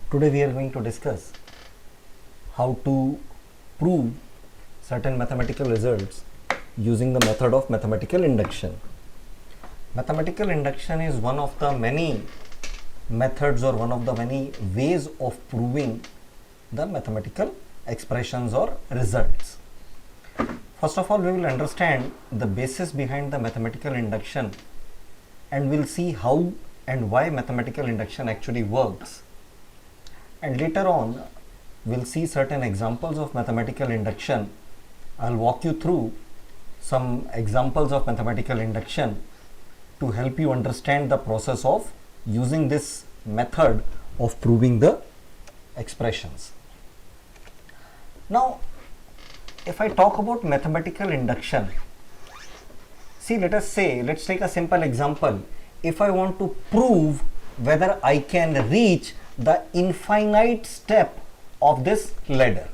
Today we are going to discuss how to prove certain mathematical results using the method of mathematical induction. Mathematical induction is one of the many methods or one of the many ways of proving the mathematical expressions or results. First of all, we will understand the basis behind the mathematical induction and we'll see how and why mathematical induction actually works. And later on, we'll see certain examples of mathematical induction. I'll walk you through some examples of mathematical induction to help you understand the process of using this method of proving the expressions. Now, if I talk about mathematical induction, see, let's take a simple example. If I want to prove whether I can reach the infinite step of this ladder.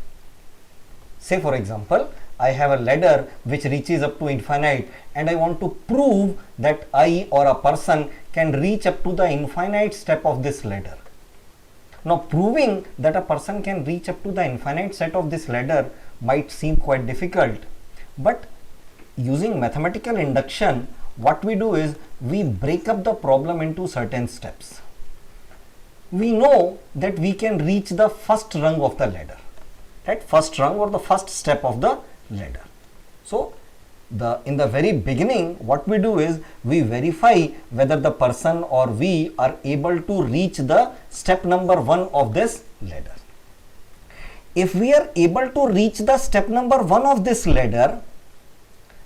Say for example, I have a ladder which reaches up to infinite and I want to prove that I or a person can reach up to the infinite step of this ladder. Now proving that a person can reach up to the infinite step of this ladder might seem quite difficult, but using mathematical induction, what we do is we break up the problem into certain steps. We know that we can reach the first rung of the ladder, right? First rung or the first step of the ladder. So in the very beginning, what we do is we verify whether the person or we are able to reach the step number 1 of this ladder. If we are able to reach the step number 1 of this ladder,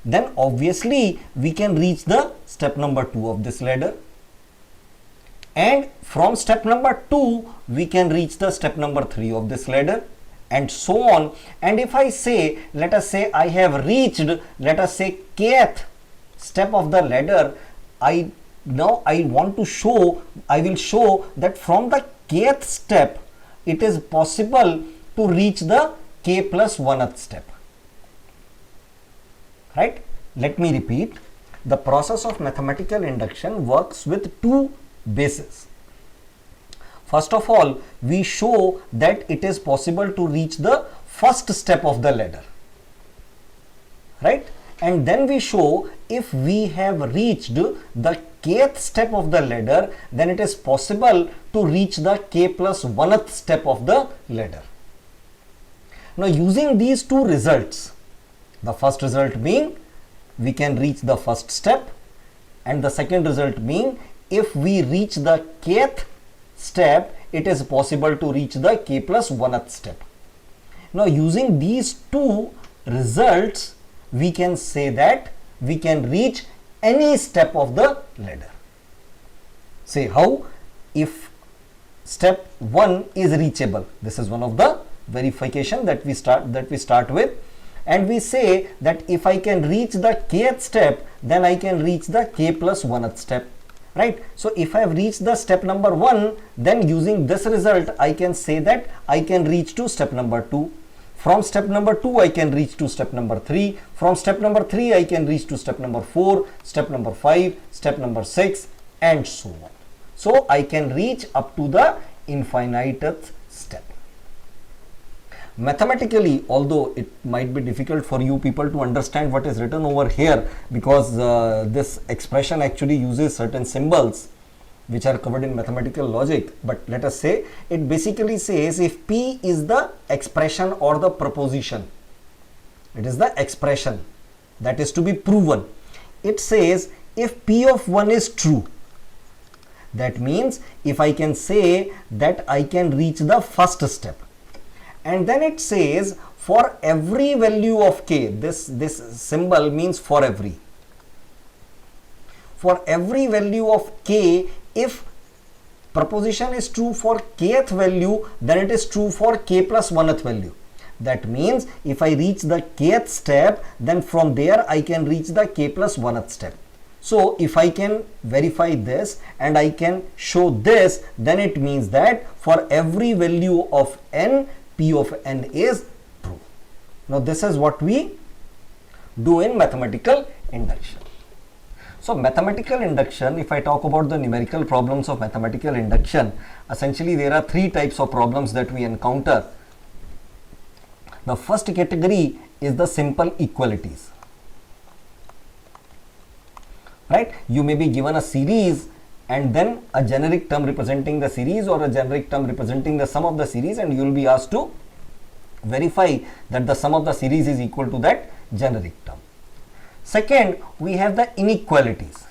then obviously we can reach the step number 2 of this ladder. And from step number 2, we can reach the step number 3 of this ladder, and so on. And if I say, let us say I have reached, let us say kth step of the ladder, I will show that from the kth step, it is possible to reach the k plus 1th step. Right? Let me repeat. The process of mathematical induction works with two bases. First of all, we show that it is possible to reach the first step of the ladder, right? And then we show if we have reached the kth step of the ladder, then it is possible to reach the k plus 1th step of the ladder. Now using these two results, the first result being we can reach the first step, and the second result being if we reach the kth step, it is possible to reach the k plus 1th step. Now using these two results, we can say that we can reach any step of the ladder. Say how? If step 1 is reachable, this is one of the verification that we start with, and we say that if I can reach the kth step, then I can reach the k plus 1th step. Right? So if I have reached the step number 1, then using this result, I can say that I can reach to step number 2. From step number 2, I can reach to step number 3. From step number 3, I can reach to step number 4, step number 5, step number 6, and so on. So I can reach up to the infiniteth step. Mathematically, although it might be difficult for you people to understand what is written over here, because this expression actually uses certain symbols which are covered in mathematical logic, but let us say it basically says if P is the expression or the proposition, it is the expression that is to be proven. It says if P of 1 is true, that means if I can say that I can reach the first step. And then it says for every value of k, this symbol means for every. For every value of k, if proposition is true for kth value, then it is true for k plus 1th value. That means if I reach the kth step, then from there I can reach the k plus 1th step. So if I can verify this and I can show this, then it means that for every value of n, P of n is true. Now this is what we do in mathematical induction. So mathematical induction, if I talk about the numerical problems of mathematical induction, essentially there are three types of problems that we encounter. The first category is the simple equalities, right? You may be given a series and then a generic term representing the series or a generic term representing the sum of the series, and you will be asked to verify that the sum of the series is equal to that generic term. Second, we have the inequalities,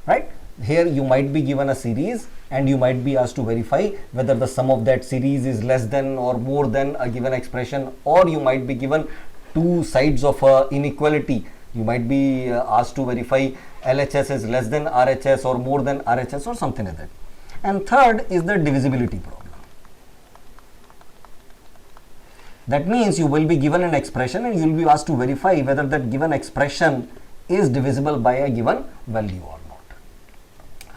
right? Here you might be given a series and you might be asked to verify whether the sum of that series is less than or more than a given expression, or you might be given two sides of a inequality. You might be asked to verify LHS is less than RHS or more than RHS or something like that. And third is the divisibility problem. That means you will be given an expression and you will be asked to verify whether that given expression is divisible by a given value or not.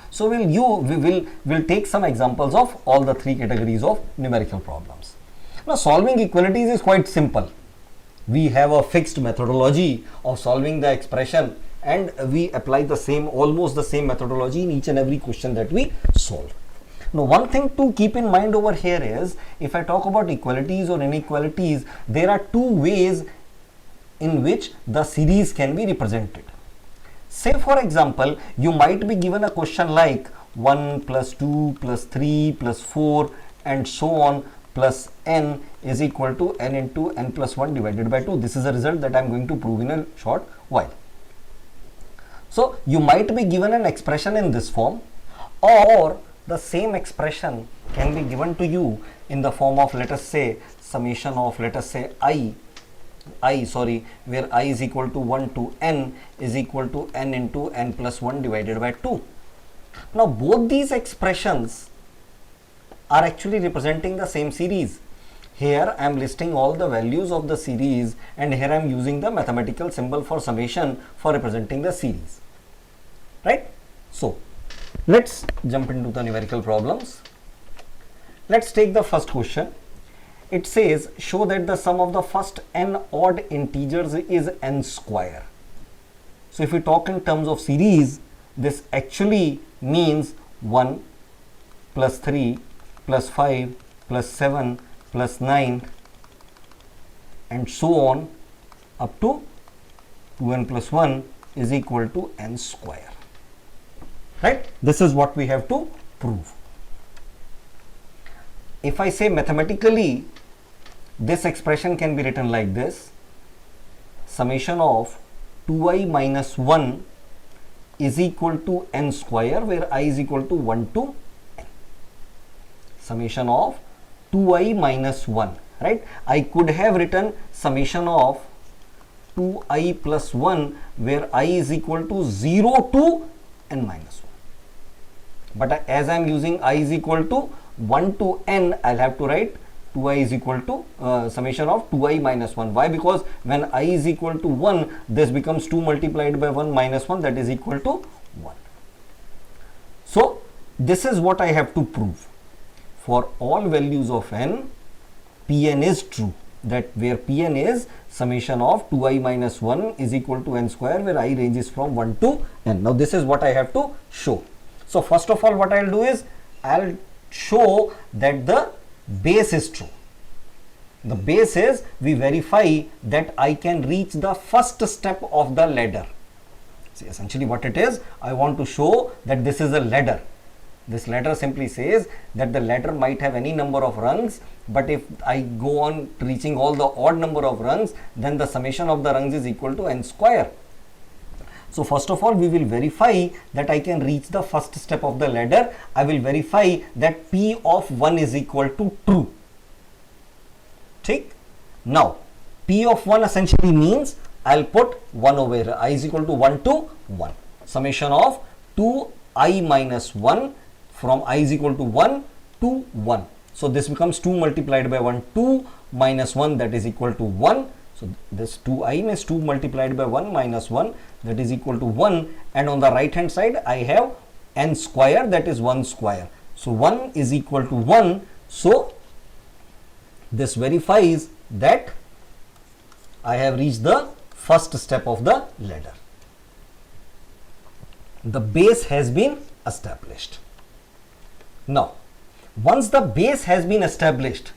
So we will take some examples of all the three categories of numerical problems. Now solving equalities is quite simple. We have a fixed methodology of solving the expression and we apply the same, almost the same methodology in each and every question that we solve. Now one thing to keep in mind over here is, if I talk about equalities or inequalities, there are two ways in which the series can be represented. Say for example, you might be given a question like 1 plus 2 plus 3 plus 4 and so on plus n is equal to n into n plus 1 divided by 2. This is a result that I am going to prove in a short while. So you might be given an expression in this form, or the same expression can be given to you in the form of, let us say, summation of, let us say, where I is equal to 1 to n is equal to n into n plus 1 divided by 2. Now both these expressions are actually representing the same series. Here I am listing all the values of the series and here I am using the mathematical symbol for summation for representing the series, right? So let's jump into the numerical problems. Let's take the first question. It says, show that the sum of the first n odd integers is n square. So if we talk in terms of series, this actually means 1 plus 3 plus 5 plus 7 plus 9 and so on up to 2n plus 1 is equal to n square. Right? This is what we have to prove. If I say mathematically, this expression can be written like this: summation of 2i minus 1 is equal to n square, where I is equal to 1 to n. Summation of 2i minus 1, right? I could have written summation of 2i plus 1, where I is equal to 0 to n minus 1. But as I am using I is equal to 1 to n, I'll have to write 2i is equal to summation of 2i minus 1. Why? Because when I is equal to 1, this becomes 2 multiplied by 1 minus 1, that is equal to 1. So this is what I have to prove. For all values of n, Pn is true. That where Pn is summation of 2i minus 1 is equal to n square, where I ranges from 1 to n. Now this is what I have to show. So first of all, what I'll do is I'll show that the base is true. The base is, we verify that I can reach the first step of the ladder. See, essentially what it is, I want to show that this is a ladder. This ladder simply says that the ladder might have any number of rungs, but if I go on reaching all the odd number of rungs, then the summation of the rungs is equal to n square. So first of all, we will verify that I can reach the first step of the ladder. I will verify that P of 1 is equal to true. Take. Now, P of 1 essentially means I'll put 1 over here. I is equal to 1 to 1. Summation of 2i minus 1 from I is equal to 1 to 1. So this becomes 2 multiplied by 1, 2 minus 1, that is equal to 1. So this 2i means 2 multiplied by 1 minus 1, that is equal to 1, and on the right hand side I have n square, that is 1 square. So 1 is equal to 1. So this verifies that I have reached the first step of the ladder. The base has been established. Now, once the base has been established,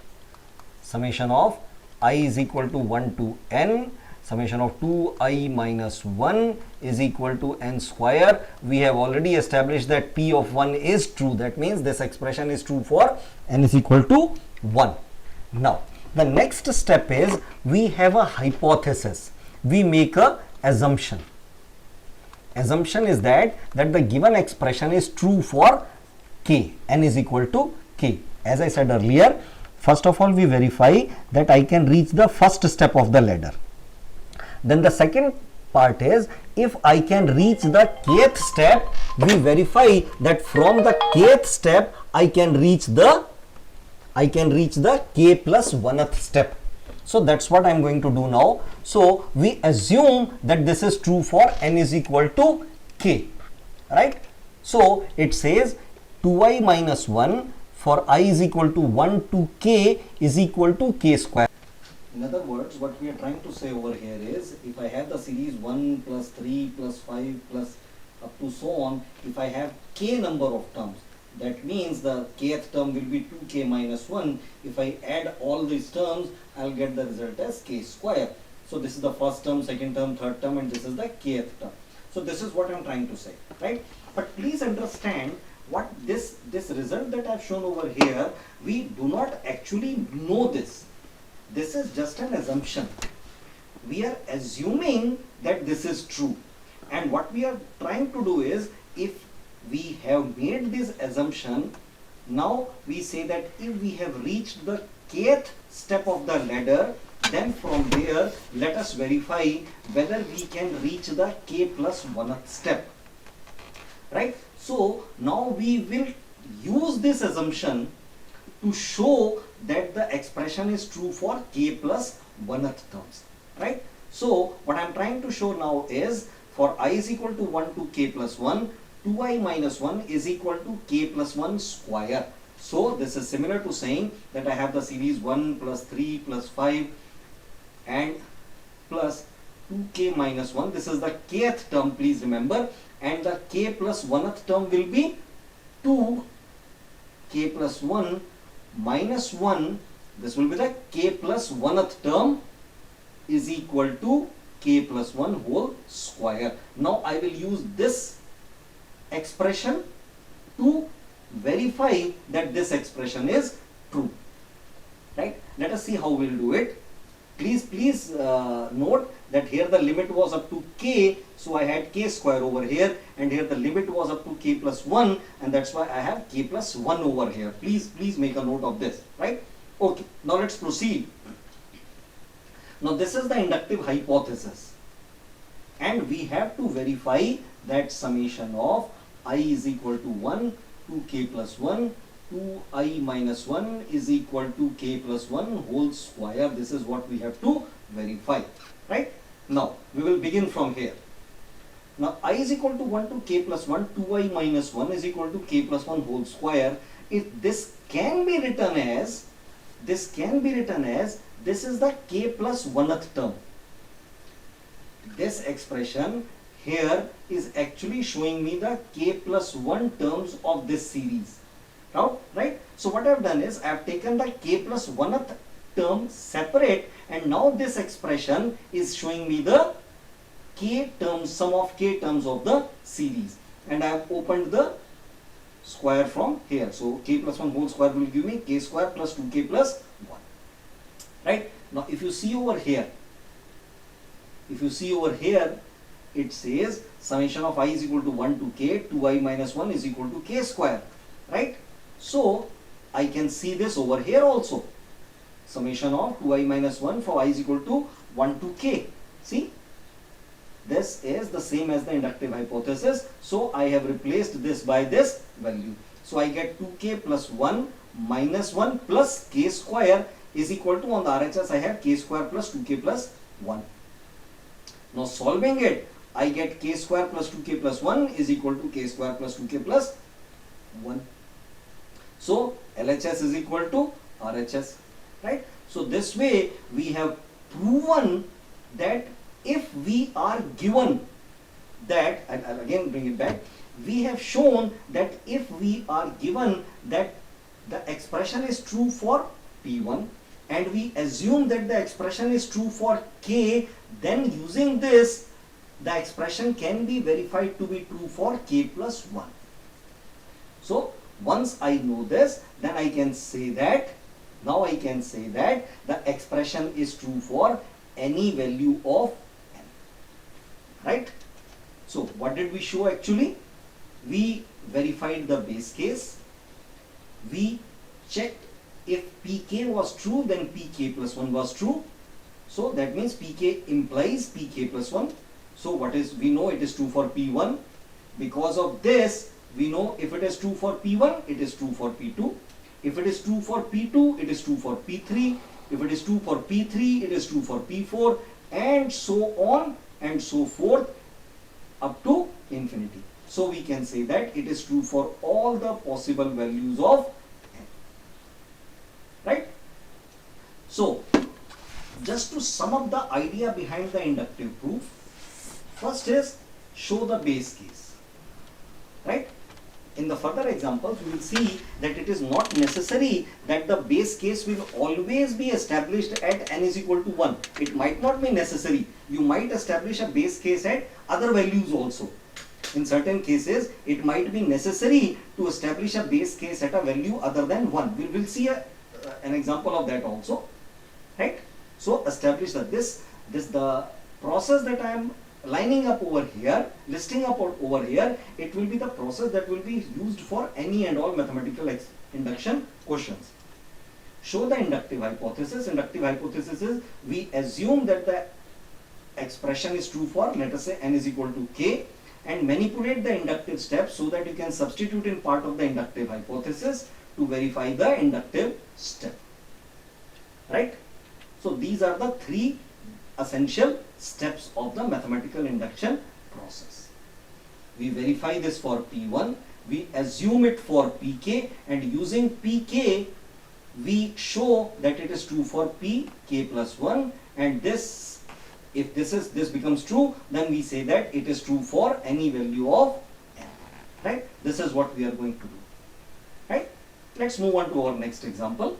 summation of I is equal to 1 to n, summation of 2i minus 1 is equal to n square. We have already established that p of 1 is true. That means this expression is true for n is equal to 1. Now, the next step is we have a hypothesis. We make a assumption. Assumption is that the given expression is true for k, n is equal to k. As I said earlier, first of all we verify that I can reach the first step of the ladder. Then the second part is, if I can reach the kth step, we verify that from the kth step I can reach the k plus 1th step. So that's what I'm going to do now. So we assume that this is true for n is equal to k, right? So it says 2i minus 1 for I is equal to 1 to k is equal to k square. In other words, what we are trying to say over here is, if I have the series 1 plus 3 plus 5 plus up to so on, if I have k number of terms, that means the kth term will be 2k minus 1. If I add all these terms, I'll get the result as k square. So this is the first term, second term, third term, and this is the kth term. So this is what I'm trying to say, right? But please understand what this result that I've shown over here, we do not actually know this. This is just an assumption. We are assuming that this is true. And what we are trying to do is, if we have made this assumption, now we say that if we have reached the kth step of the ladder, then from there let us verify whether we can reach the k plus 1th step, right? So now we will use this assumption to show that the expression is true for k plus 1th terms, right? So what I'm trying to show now is, for I is equal to 1 to k plus 1, 2i minus 1 is equal to k plus 1 square. So this is similar to saying that I have the series 1 plus 3 plus 5 and plus 2k minus 1. This is the kth term, please remember, and the k plus 1th term will be 2k plus 1 minus 1. This will be the k plus 1th term is equal to k plus 1 whole square. Now I will use this expression to verify that this expression is true, right? Let us see how we'll do it. Please note that here the limit was up to k, so I had k square over here, and here the limit was up to k plus 1, and that's why I have k plus 1 over here. Please make a note of this, right? Okay, now let's proceed. Now this is the inductive hypothesis, and we have to verify that summation of I is equal to 1 to k plus 1 to I minus 1 is equal to k plus 1 whole square. This is what we have to verify, right? Now we will begin from here. Now I is equal to 1 to k plus 1, 2i minus 1 is equal to k plus 1 whole square. If this can be written as, this is the k plus 1th term. This expression here is actually showing me the k plus 1 terms of this series, right? So what I have done is I have taken the k plus 1th term separate, and now this expression is showing me the k terms, sum of k terms of the series, and I have opened the square from here. So k plus 1 whole square will give me k square plus 2k plus 1, right? Now if you see over here, it says summation of I is equal to 1 to k, 2i minus 1 is equal to k square, right? So I can see this over here also, summation of 2i minus 1 for I is equal to 1 to k. See, this is the same as the inductive hypothesis, so I have replaced this by this value. So I get 2k plus 1 minus 1 plus k square is equal to, on the RHS I have k square plus 2k plus 1. Now solving it, I get k square plus 2k plus 1 is equal to k square plus 2k plus 1. So LHS is equal to RHS, right? So this way we have proven that if we are given that, I'll again bring it back, we have shown that if we are given that the expression is true for P1 and we assume that the expression is true for K, then using this the expression can be verified to be true for K plus 1. So once I know this, then I can say that, now I can say that the expression is true for any value of n, right? So what did we show actually? We verified the base case, we checked if Pk was true, then Pk plus 1 was true. So that means Pk implies Pk plus 1. So what is, we know it is true for P1. Because of this, we know if it is true for P1, it is true for P2. If it is true for P2, it is true for P3. If it is true for P3, it is true for P4, and so on and so forth up to infinity. So we can say that it is true for all the possible values of n. Right? So just to sum up the idea behind the inductive proof, first is show the base case. Right? In the further examples, we will see that it is not necessary that the base case will always be established at n is equal to 1. It might not be necessary. You might establish a base case at other values also. In certain cases, it might be necessary to establish a base case at a value other than 1. We will see an example of that also. Right? So establish that the process that I am lining up over here, listing up over here, it will be the process that will be used for any and all mathematical induction questions. Show the inductive hypothesis. Inductive hypothesis is we assume that the expression is true for, let us say, n is equal to k, and manipulate the inductive steps so that you can substitute in part of the inductive hypothesis to verify the inductive step. Right? So these are the three essential steps of the mathematical induction process. We verify this for P1, we assume it for Pk, and using Pk we show that it is true for Pk plus 1, and this, if this becomes true, then we say that it is true for any value of n. Right? This is what we are going to do. Right? Let's move on to our next example.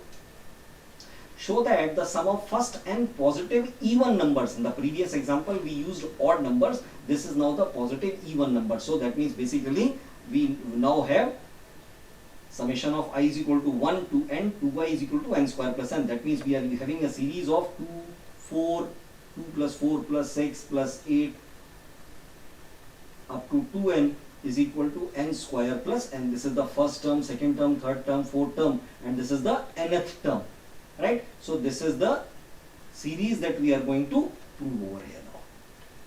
Show that the sum of first n positive even numbers. In the previous example, we used odd numbers. This is now the positive even number. So that means basically we now have summation of I is equal to 1 to n, 2y is equal to n square plus n. That means we are having a series of 2, 4, 2 plus 4 plus 6 plus 8 up to 2n is equal to n square plus n. This is the first term, second term, third term, fourth term, and this is the nth term. Right? So this is the series that we are going to prove over here now.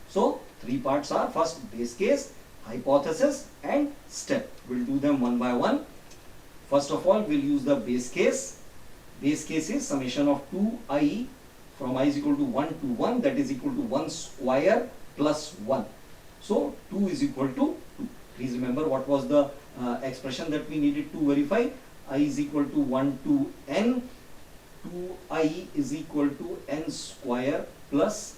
So three parts are: first base case, hypothesis, and step. We'll do them one by one. First of all, we'll use the base case. Base case is summation of 2i from I is equal to 1 to 1, that is equal to 1 square plus 1. So 2 is equal to 2. Please remember what was the expression that we needed to verify. I is equal to 1 to n. 2i is equal to n square plus,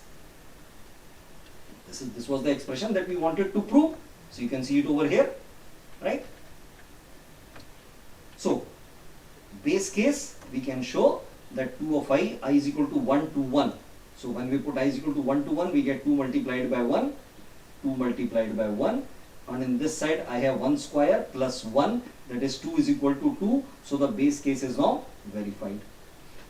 this was the expression that we wanted to prove. So you can see it over here, right? So base case, we can show that 2 of I is equal to 1 to 1. So when we put I is equal to 1 to 1, we get 2 multiplied by 1, 2 multiplied by 1, and in this side I have 1 square plus 1, that is 2 is equal to 2. So the base case is now verified.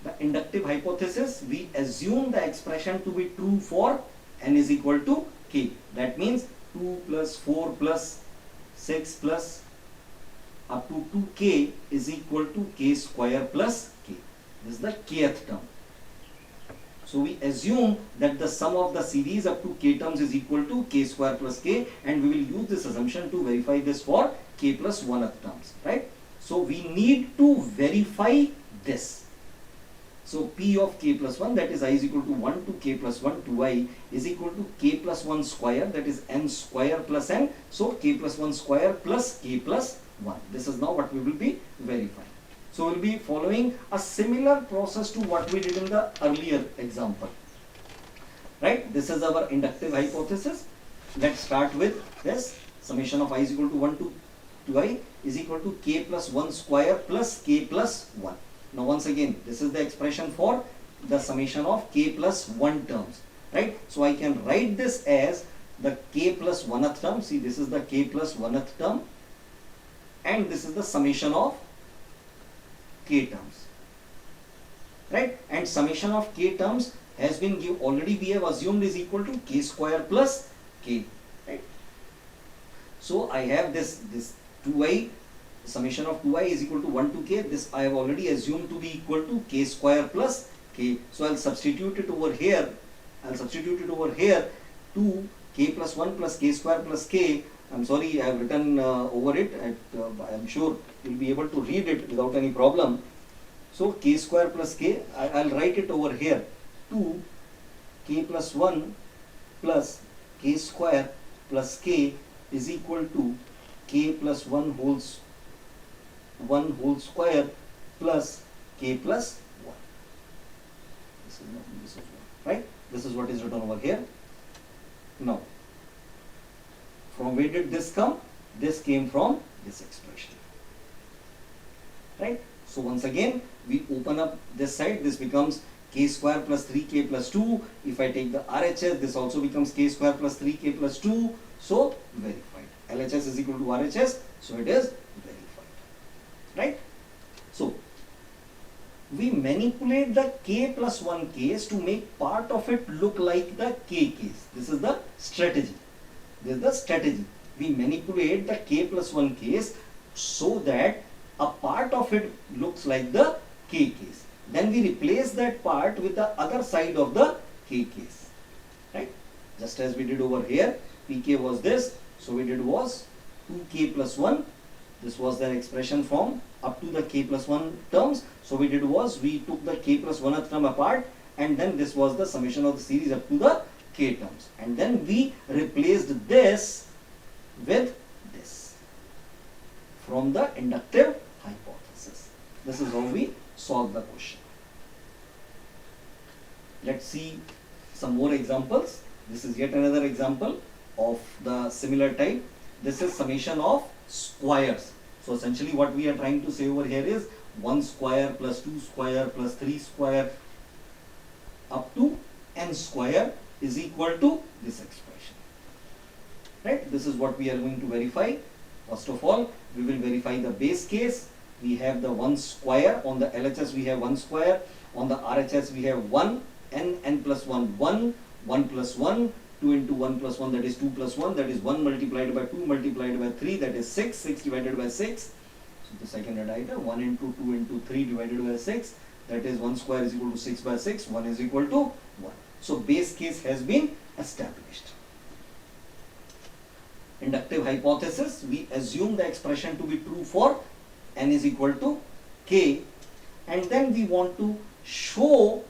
The inductive hypothesis, we assume the expression to be true for n is equal to k. That means 2 plus 4 plus 6 plus up to 2k is equal to k square plus k. This is the kth term. So we assume that the sum of the series up to k terms is equal to k square plus k, and we will use this assumption to verify this for k plus 1th terms. Right? So we need to verify this. So P of k plus 1, that is I is equal to 1 to k plus 1 2i is equal to k plus 1 square, that is n square plus n. So k plus 1 square plus k plus 1. This is now what we will be verifying. So we will be following a similar process to what we did in the earlier example. right? This is our inductive hypothesis. Let's start with this. Summation of I is equal to 1 to I is equal to k plus 1 square plus k plus 1. Now once again, this is the expression for the summation of k plus 1 terms, right? So I can write this as the k plus 1th term. See, this is the k plus 1th term, and this is the summation of k terms, right? And summation of k terms has been already we have assumed is equal to k square plus k, right? So I have this 2i, summation of 2i is equal to 1 to k. This I have already assumed to be equal to k square plus k. So I'll substitute it over here. To k plus 1 plus k square plus k. I'm sorry, I have written over it. I'm sure you'll be able to read it without any problem. So k square plus k, I'll write it over here. 2 k plus 1 plus k square plus k is equal to k plus 1 whole square plus k plus 1. This is 1, right? This is what is written over here. Now, from where did this come? This came from this expression, right? So once again, we open up this side. This becomes k square plus 3k plus 2. If I take the RHS, this also becomes k square plus 3k plus 2. So verified. LHS is equal to RHS. So it is verified, right? So we manipulate the k plus 1 case to make part of it look like the k case. This is the strategy. We manipulate the k plus 1 case so that a part of it looks like the k case. Then we replace that part with the other side of the k case, right? Just as we did over here, pk was this, so we did was 2k plus 1. This was the expression from up to the k plus 1 terms. So we did was we took the k plus 1th term apart, and then this was the summation of the series up to the k terms, and then we replaced this with this from the inductive hypothesis. This is how we solve the question. Let's see some more examples. This is yet another example of the similar type. This is summation of squares. So essentially what we are trying to say over here is 1 square plus 2 square plus 3 square up to n square is equal to this expression, right? This is what we are going to verify. First of all, we will verify the base case. We have the 1 square. On the LHS we have 1 square. On the RHS we have 1, n plus 1, 1, 1 plus 1, 2 into 1 plus 1, that is 2 plus 1, that is 1 multiplied by 2 multiplied by 3, that is 6, 6 divided by 6. So the second addition, 1 into 2 into 3 divided by 6, that is 1 square is equal to 6 by 6, 1 is equal to 1. So base case has been established. Inductive hypothesis, we assume the expression to be true for n is equal to k, and then we want to show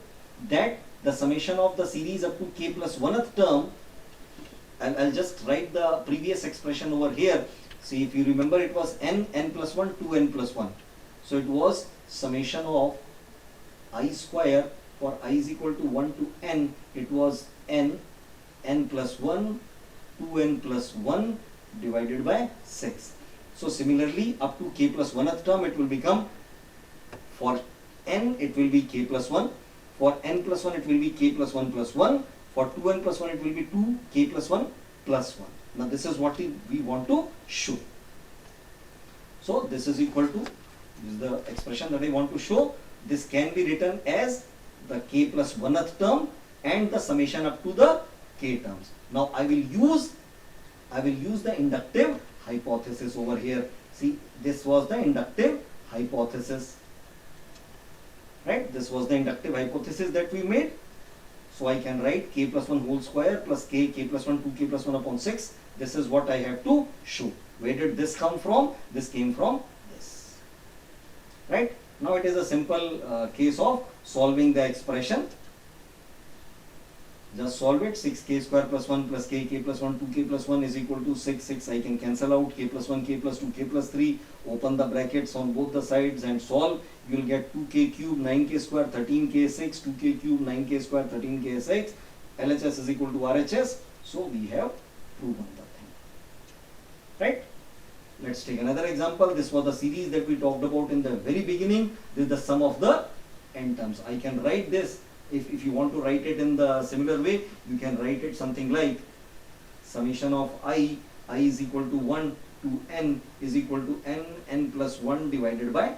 that the summation of the series up to k plus 1th term, and I'll just write the previous expression over here. See, if you remember, it was n plus 1 to n plus 1. So it was summation of I square. For I is equal to 1 to n, it was n plus 1, 2n plus 1 divided by 6. So similarly, up to k plus 1th term, it will become, for n it will be k plus 1, for n plus 1 it will be k plus 1 plus 1, for 2n plus 1 it will be 2k plus 1 plus 1. Now this is what we want to show. So this is equal to, this is the expression that I want to show. This can be written as the k plus 1th term and the summation up to the k terms. Now I will use the inductive hypothesis over here. See, this was the inductive hypothesis, right? This was the inductive hypothesis that we made. So I can write k plus 1 whole square plus k plus 1, 2k plus 1 upon 6. This is what I have to show. Where did this come from? This came from this, right? Now it is a simple case of solving the expression. Just solve it. 6k square plus 1 plus k plus 1, 2k plus 1 is equal to 6, 6. I can cancel out k plus 1, k plus 2, k plus 3. Open the brackets on both the sides and solve. You will get 2k cube, 9k square, 13k 6, 2k cube, 9k square, 13k 6. LHS is equal to RHS. So we have proven the thing, right? Let's take another example. This was the series that we talked about in the very beginning. This is the sum of the n terms. I can write this, if you want to write it in the similar way, you can write it something like summation of I is equal to 1 to n is equal to n plus 1 divided by 2.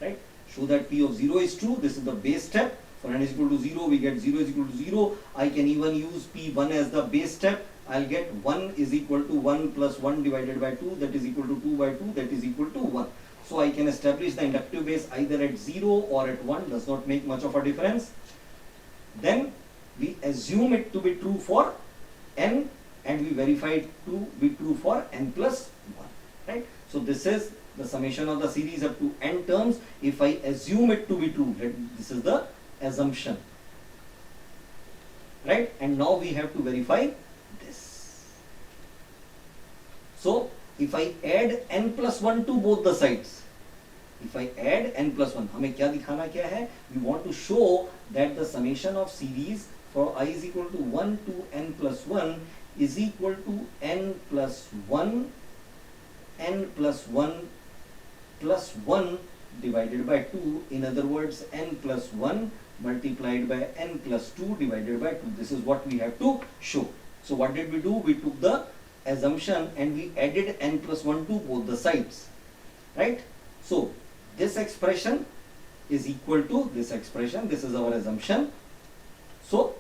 Right? Show that P of 0 is true. This is the base step. For n is equal to 0, we get 0 is equal to 0. I can even use P1 as the base step. I'll get 1 is equal to 1 plus 1 divided by 2, that is equal to 2 by 2, that is equal to 1. So I can establish the inductive base either at 0 or at 1, does not make much of a difference. Then we assume it to be true for n, and we verify it to be true for n plus 1. Right? So this is the summation of the series up to n terms. If I assume it to be true, this is the assumption. Right? And now we have to verify this. So if I add n plus 1 to both the sides, if I add n plus 1, हमें क्या दिखाना क्या है? We want to show that the summation of series for I is equal to 1 to n plus 1 is equal to n plus 1 plus 1 divided by 2. In other words, n plus 1 multiplied by n plus 2 divided by 2. This is what we have to show. So what did we do? We took the assumption and we added n plus 1 to both the sides. Right? So this expression is equal to this expression. This is our assumption. So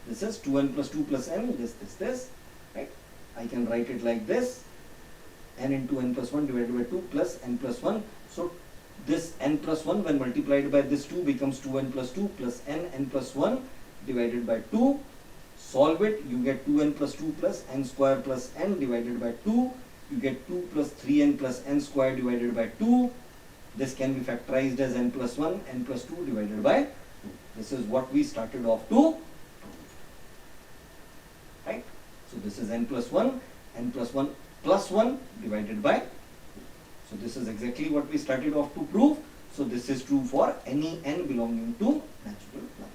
this is 2n plus 2 plus n, this. Right? I can write it like this. N into n plus 1 divided by 2 plus n plus 1. So this n plus 1 when multiplied by this 2 becomes 2n plus 2 plus n plus 1 divided by 2. Solve it, you get 2n plus 2 plus n square plus n divided by 2. You get 2 plus 3n plus n square divided by 2. This can be factorized as n plus 1, n plus 2 divided by 2. This is what we started off to. Right? So this is n plus 1 plus 1 divided by 2. So this is exactly what we started off to prove. So this is true for any n belonging to natural number.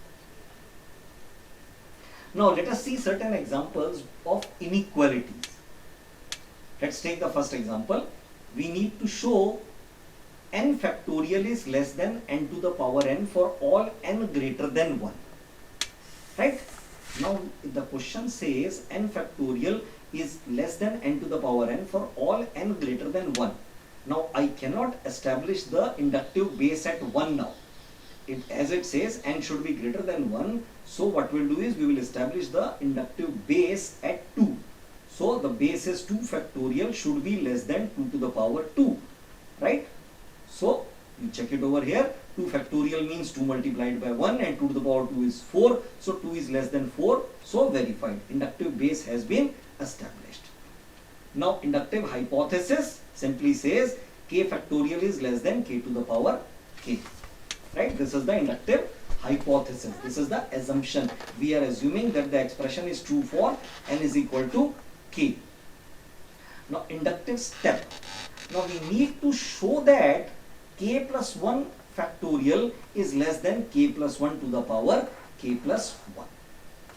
Now let us see certain examples of inequalities. Let's take the first example. We need to show n factorial is less than n to the power n for all n greater than 1. Right? Now the question says n factorial is less than n to the power n for all n greater than 1. Now I cannot establish the inductive base at 1 now. As it says n should be greater than 1. So what we'll do is we will establish the inductive base at 2. So the base is 2 factorial should be less than 2 to the power 2. Right? So you check it over here. 2 factorial means 2 multiplied by 1 and 2 to the power 2 is 4. So 2 is less than 4. So verified. Inductive base has been established. Now inductive hypothesis simply says k factorial is less than k to the power k. Right? This is the inductive hypothesis. This is the assumption. We are assuming that the expression is true for n is equal to k. Now inductive step. Now we need to show that k plus 1 factorial is less than k plus 1 to the power k plus 1.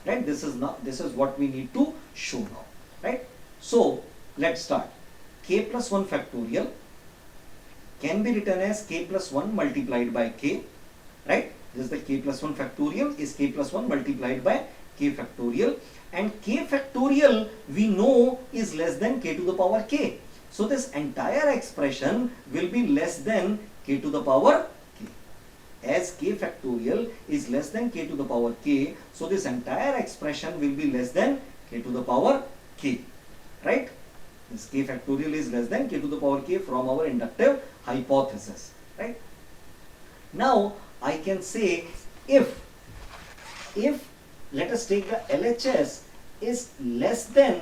Right? This is what we need to show now. Right? So let's start. K plus 1 factorial can be written as k plus 1 multiplied by k. Right? This is the k plus 1 factorial is k plus 1 multiplied by k factorial, and k factorial we know is less than k to the power k. So this entire expression will be less than k to the power k. As k factorial is less than k to the power k, so this entire expression will be less than k to the power k. Right? This k factorial is less than k to the power k from our inductive hypothesis. Right? Now I can say if let us take the LHS is less than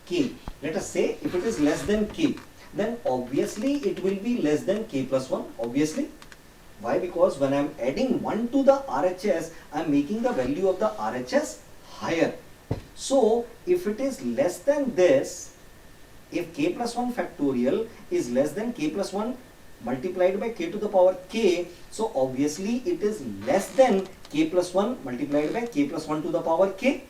k. Let us say if it is less than k, then obviously it will be less than k plus 1. Obviously. Why? Because when I am adding 1 to the RHS, I am making the value of the RHS higher. So if it is less than this, if k plus 1 factorial is less than k plus 1 multiplied by k to the power k, so obviously it is less than k plus 1 multiplied by k plus 1 to the power k,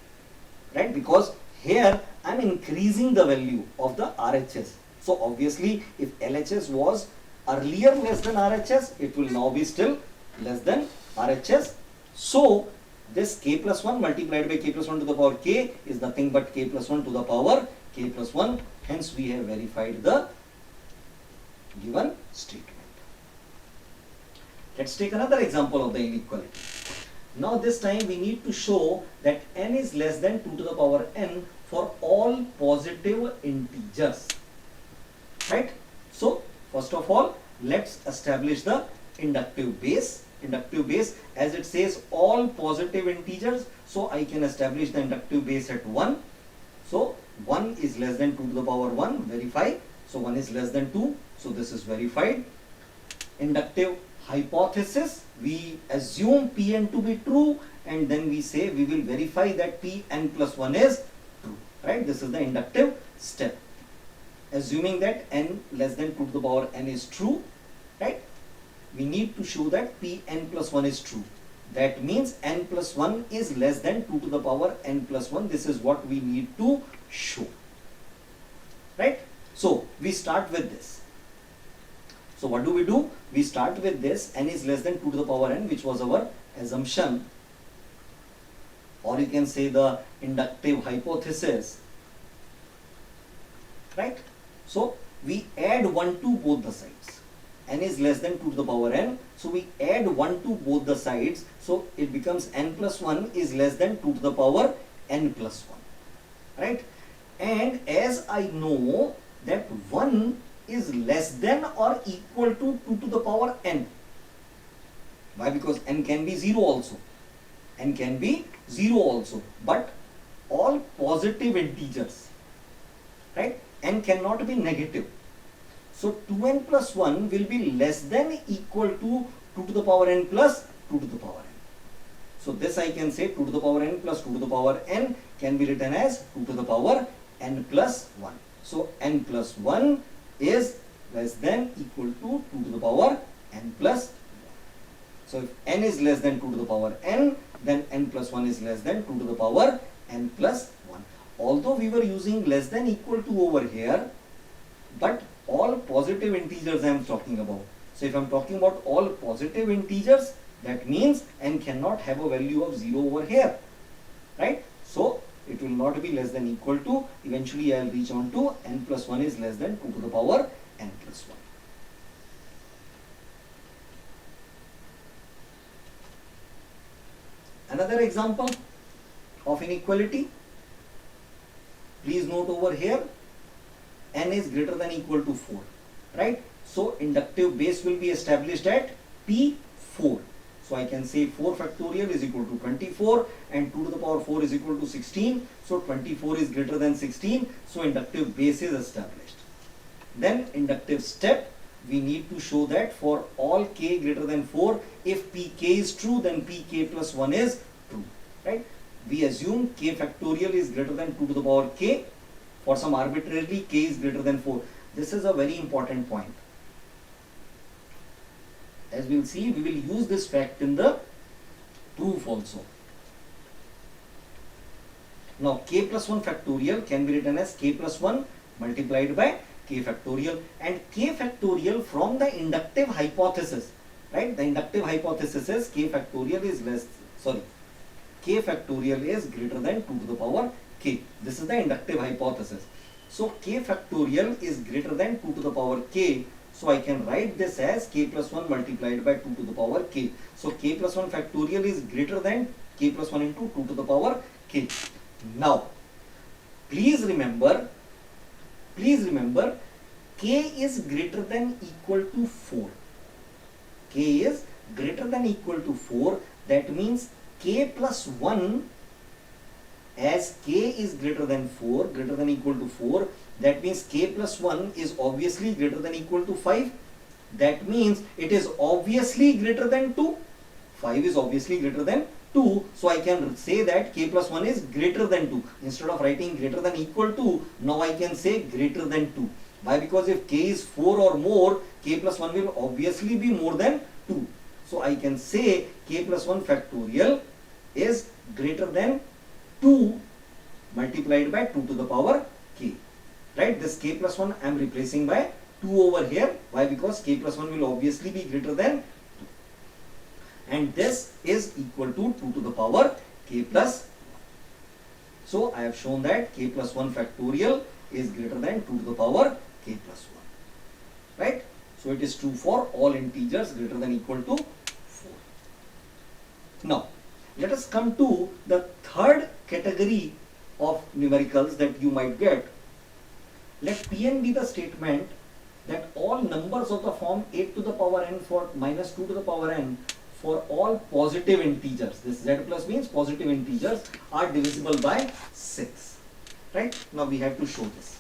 right? Because here I am increasing the value of the RHS. So obviously if LHS was earlier less than RHS, it will now be still less than RHS. So this k plus 1 multiplied by k plus 1 to the power k is nothing but k plus 1 to the power k plus 1. Hence we have verified the given statement. Let's take another example of the inequality. Now this time we need to show that n is less than 2 to the power n for all positive integers, right? So first of all, let's establish the inductive base. Inductive base, as it says all positive integers, so I can establish the inductive base at 1. So 1 is less than 2 to the power 1, verify. So 1 is less than 2, so this is verified. Inductive hypothesis, we assume Pn to be true, and then we say we will verify that Pn plus 1 is true, right? This is the inductive step. Assuming that n less than 2 to the power n is true, right? We need to show that Pn plus 1 is true. That means n plus 1 is less than 2 to the power n plus 1. This is what we need to show, right? So we start with this. So what do? We start with this, n is less than 2 to the power n, which was our assumption, or you can say the inductive hypothesis, right? So we add 1 to both the sides. N is less than 2 to the power n, so we add 1 to both the sides, so it becomes n plus 1 is less than 2 to the power n plus 1, right? And as I know that 1 is less than or equal to 2 to the power n. Why? Because n can be 0 also. N can be 0 also, but all positive integers, right? N cannot be negative. So 2n plus 1 will be less than equal to 2 to the power n plus 2 to the power n. So this I can say 2 to the power n plus 2 to the power n can be written as 2 to the power n plus 1. So n plus 1 is less than equal to 2 to the power n plus 1. So if n is less than 2 to the power n, then n plus 1 is less than 2 to the power n plus 1. Although we were using less than equal to over here, but all positive integers I am talking about. So if I am talking about all positive integers, that means n cannot have a value of 0 over here, right? So it will not be less than equal to, eventually I will reach on to n plus 1 is less than 2 to the power n plus 1. Another example of inequality, please note over here, n is greater than equal to 4, right? So inductive base will be established at P4. So I can say 4 factorial is equal to 24 and 2 to the power 4 is equal to 16. So 24 is greater than 16. So inductive base is established. Then inductive step, we need to show that for all k greater than 4, if pk is true, then pk plus 1 is true, right? We assume k factorial is greater than 2 to the power k. For some arbitrarily k is greater than 4. This is a very important point. As we will see, we will use this fact in the proof also. Now k plus 1 factorial can be written as k plus 1 multiplied by k factorial, and k factorial from the inductive hypothesis, right? The inductive hypothesis is k factorial is k factorial is greater than 2 to the power k. This is the inductive hypothesis. So k factorial is greater than 2 to the power k. So I can write this as k plus 1 multiplied by 2 to the power k. So k plus 1 factorial is greater than k plus 1 into 2 to the power k. Now, please remember, k is greater than equal to 4. K is greater than equal to 4. That means k plus 1, as k is greater than 4, greater than equal to 4, that means k plus 1 is obviously greater than equal to 5. That means it is obviously greater than 2. 5 is obviously greater than 2. So I can say that k plus 1 is greater than 2. Instead of writing greater than equal to, now I can say greater than 2. Why? Because if k is 4 or more, k plus 1 will obviously be more than 2. So I can say k plus 1 factorial is greater than 2 multiplied by 2 to the power k. Right? This k plus 1 I am replacing by 2 over here. Why? Because k plus 1 will obviously be greater than 2. And this is equal to 2 to the power k plus 1. So I have shown that k plus 1 factorial is greater than 2 to the power k plus 1. Right? So it is true for all integers greater than or equal to 4. Now, let us come to the third category of numericals that you might get. Let Pn be the statement that all numbers of the form 8 to the power n for minus 2 to the power n for all positive integers. This z plus means positive integers are divisible by 6. Right? Now we have to show this.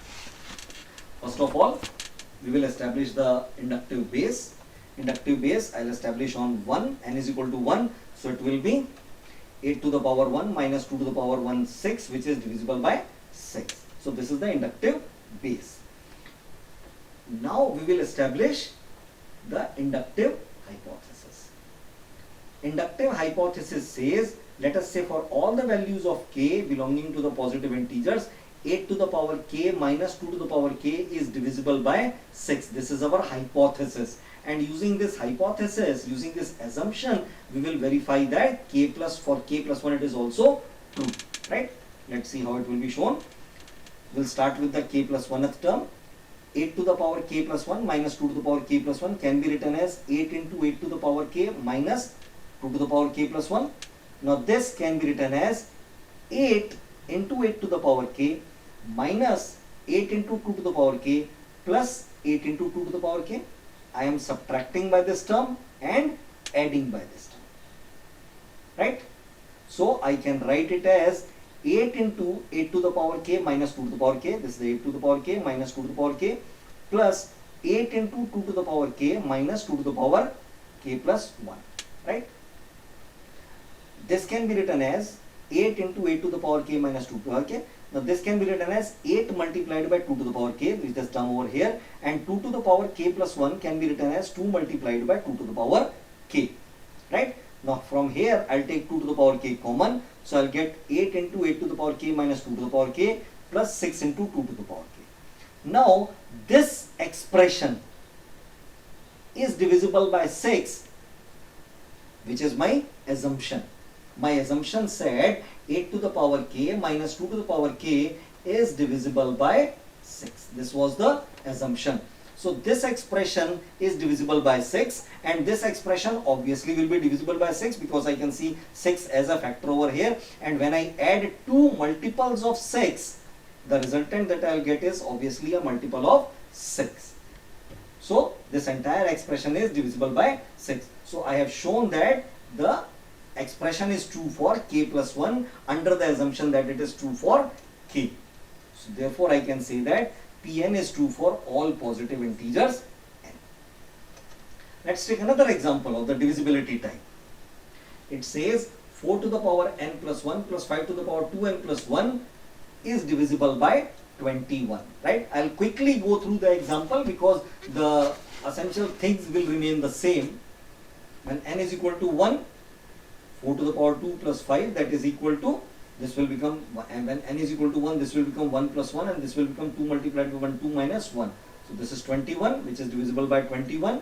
First of all, we will establish the inductive base. Inductive base I will establish on 1, n is equal to 1. So it will be 8 to the power 1 minus 2 to the power 1, 6, which is divisible by 6. So this is the inductive base. Now we will establish the inductive hypothesis. Inductive hypothesis says, let us say for all the values of k belonging to the positive integers, 8 to the power k minus 2 to the power k is divisible by 6. This is our hypothesis. And using this hypothesis, using this assumption, we will verify that k plus for k plus 1 it is also true. Right? Let's see how it will be shown. We'll start with the k plus 1th term. 8 to the power k plus 1 minus 2 to the power k plus 1 can be written as 8 into 8 to the power k minus 2 to the power k plus 1. Now this can be written as 8 into 8 to the power k minus 8 into 2 to the power k plus 8 into 2 to the power k. I am subtracting by this term and adding by this term. Right? So I can write it as 8 into 8 to the power k minus 2 to the power k. This is the 8 to the power k minus 2 to the power k plus 8 into 2 to the power k minus 2 to the power k plus 1. Right? This can be written as 8 into 8 to the power k minus 2 to the power k. Now this can be written as 8 multiplied by 2 to the power k, which is this term over here, and 2 to the power k plus 1 can be written as 2 multiplied by 2 to the power k. Right? Now from here I'll take 2 to the power k common, so I'll get 8 into 8 to the power k minus 2 to the power k plus 6 into 2 to the power k. Now this expression is divisible by 6, which is my assumption. My assumption said 8 to the power k minus 2 to the power k is divisible by 6. This was the assumption. So this expression is divisible by 6, and this expression obviously will be divisible by 6 because I can see 6 as a factor over here, and when I add two multiples of 6, the resultant that I will get is obviously a multiple of 6. So this entire expression is divisible by 6. So I have shown that the expression is true for k plus 1 under the assumption that it is true for k. So therefore I can say that Pn is true for all positive integers n. Let's take another example of the divisibility type. It says 4 to the power n plus 1 plus 5 to the power 2n plus 1 is divisible by 21. Right? I'll quickly go through the example because the essential things will remain the same. When n is equal to 1, 4 to the power 2 plus 5, that is equal to, this will become, and when n is equal to 1, this will become 1 plus 1, and this will become 2 multiplied by 1, 2 minus 1. So this is 21, which is divisible by 21.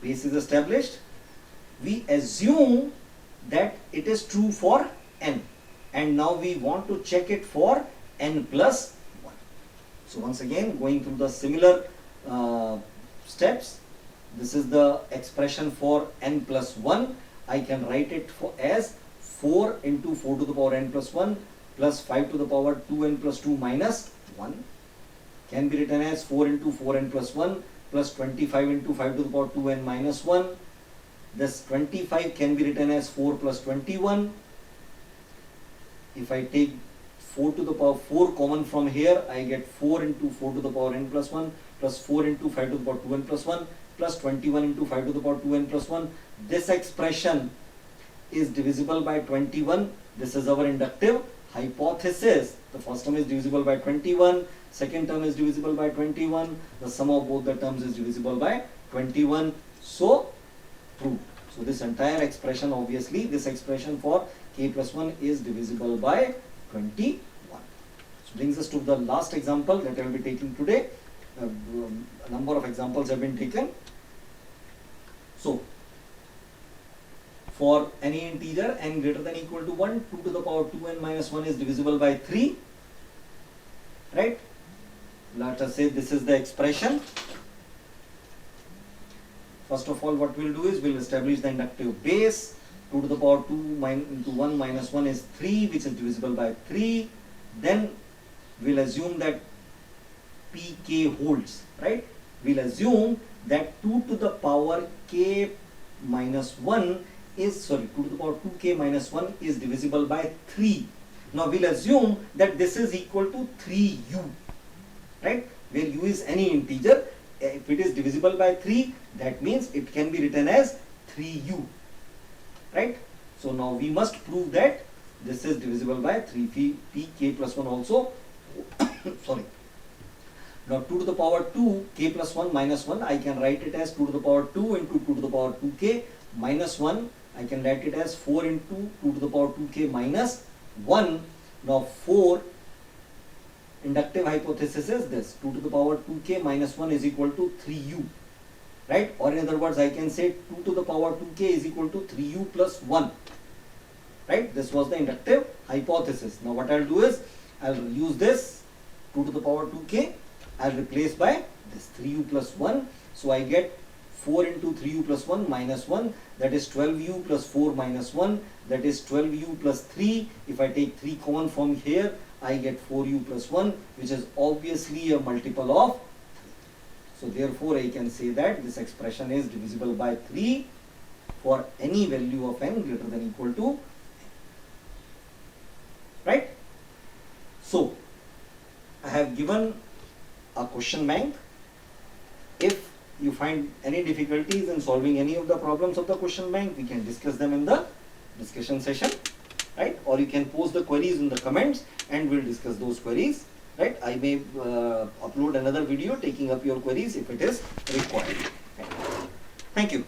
Base is established. We assume that it is true for n, and now we want to check it for n plus 1. So once again, going through the similar steps, this is the expression for n plus 1. I can write it as 4 into 4 to the power n plus 1 plus 5 to the power 2n plus 2 minus 1 can be written as 4 into 4n plus 1 plus 25 into 5 to the power 2n minus 1. This 25 can be written as 4 plus 21. If I take 4 to the power 4 common from here, I get 4 into 4 to the power n plus 1 plus 4 into 5 to the power 2n plus 1 plus 21 into 5 to the power 2n plus 1. This expression is divisible by 21. This is our inductive hypothesis. The first term is divisible by 21, second term is divisible by 21, the sum of both the terms is divisible by 21, so proved. So this entire expression, obviously this expression for k plus 1 is divisible by 21. So brings us to the last example that I will be taking today. A number of examples have been taken. So for any integer n greater than or equal to 1, 2 to the power 2n minus 1 is divisible by 3, right? Let us say this is the expression. First of all, what we'll do is we'll establish the inductive base. 2 to the power 2 into 1 minus 1 is 3, which is divisible by 3. Then we'll assume that pk holds, right? We'll assume that 2 to the power k minus 1 is, 2 to the power 2k minus 1 is divisible by 3. Now we'll assume that this is equal to 3u, right? Where u is any integer. If it is divisible by 3, that means it can be written as 3u, right? So now we must prove that this is divisible by 3 pk plus 1 also. Sorry. Now 2 to the power 2 k plus 1 minus 1, I can write it as 2 to the power 2 into 2 to the power 2k minus 1. I can write it as 4 into 2 to the power 2k minus 1. Now 4 inductive hypothesis is this: 2 to the power 2k minus 1 is equal to 3u, right? Or in other words, I can say 2 to the power 2k is equal to 3u plus 1, right? This was the inductive hypothesis. Now what I'll do is I'll use this 2 to the power 2k, I'll replace by this 3u plus 1. So I get 4 into 3u plus 1 minus 1, that is 12u plus 4 minus 1, that is 12u plus 3. If I take 3 common from here, I get 4u plus 1, which is obviously a multiple of 3. So therefore I can say that this expression is divisible by 3 for any value of n greater than or equal to n. Right? So I have given a question bank. If you find any difficulties in solving any of the problems of the question bank, we can discuss them in the discussion session, right? Or you can post the queries in the comments and we'll discuss those queries, right? I may upload another video taking up your queries if it is required. Right? Thank you.